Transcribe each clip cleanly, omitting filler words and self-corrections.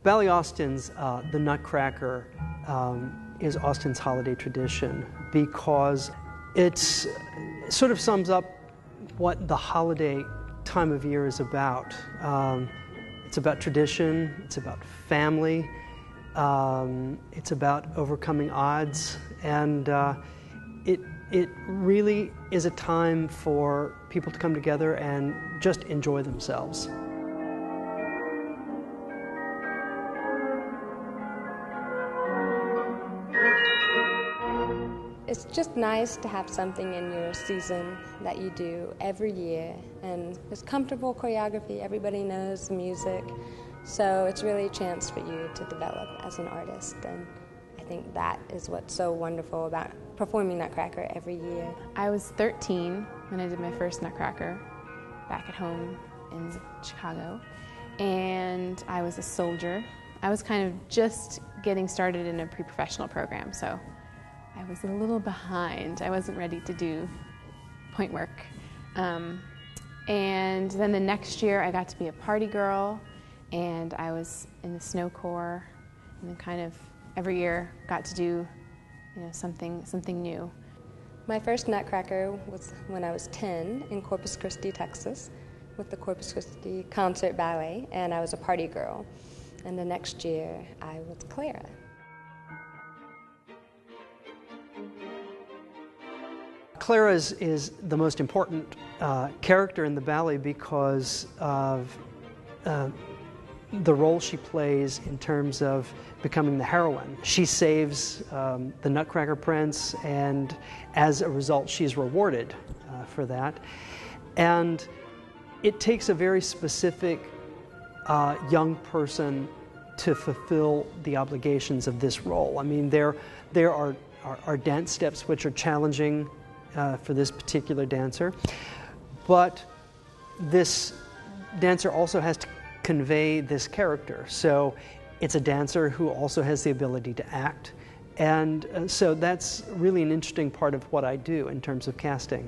Ballet Austin's The Nutcracker is Austin's holiday tradition because it sort of sums up what the holiday time of year is about. It's about tradition, it's about family, it's about overcoming odds, and it really is a time for people to come together and just enjoy themselves. It's just nice to have something in your season that you do every year, and it's comfortable choreography, everybody knows the music, so it's really a chance for you to develop as an artist, and I think that is what's so wonderful about performing Nutcracker every year. I was 13 when I did my first Nutcracker back at home in Chicago, and I was a soldier. I was kind of just getting started in a pre-professional program, so I was a little behind. I wasn't ready to do point work. And then the next year I got to be a party girl, and I was in the snow corps, and then kind of every year got to do something new. My first Nutcracker was when I was 10 in Corpus Christi, Texas, with the Corpus Christi Concert Ballet, and I was a party girl. And the next year I was Clara. Clara is the most important character in the ballet because of the role she plays in terms of becoming the heroine. She saves the Nutcracker Prince, and as a result she's rewarded for that. And it takes a very specific young person to fulfill the obligations of this role. I mean, there are dance steps which are challenging for this particular dancer, but this dancer also has to convey this character. So it's a dancer who also has the ability to act, and so that's really an interesting part of what I do in terms of casting.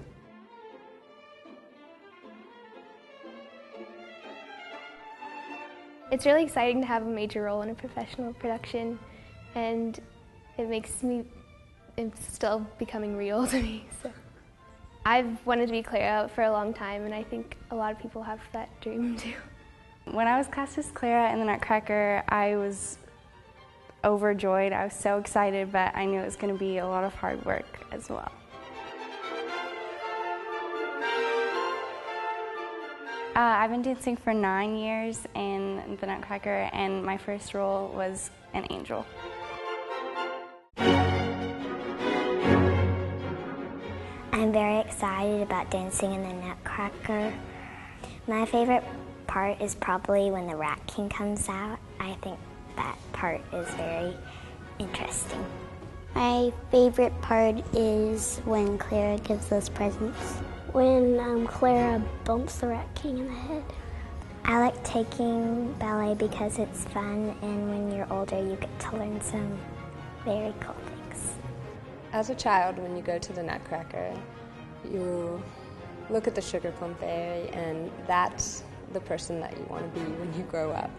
It's really exciting to have a major role in a professional production, and it's still becoming real to me. So I've wanted to be Clara for a long time, and I think a lot of people have that dream too. When I was cast as Clara in the Nutcracker, I was overjoyed. I was so excited, but I knew it was going to be a lot of hard work as well. I've been dancing for 9 years in the Nutcracker, and my first role was an angel. I'm very excited about dancing in the Nutcracker. My favorite part is probably when the Rat King comes out. I think that part is very interesting. My favorite part is when Clara gives us presents. When Clara bumps the Rat King in the head. I like taking ballet because it's fun, and when you're older you get to learn some very cool things. As a child, when you go to the Nutcracker, you look at the Sugar Plum Fairy, and that's the person that you want to be when you grow up.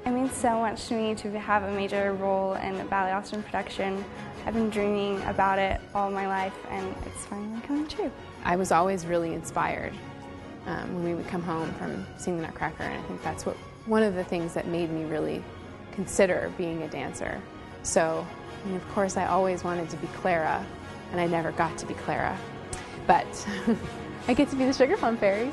It means so much to me to have a major role in a Ballet Austin production. I've been dreaming about it all my life, and it's finally coming true. I was always really inspired when we would come home from seeing the Nutcracker, and I think that's one of the things that made me really consider being a dancer. So, of course, I always wanted to be Clara, and I never got to be Clara, but I get to be the Sugar Plum Fairy.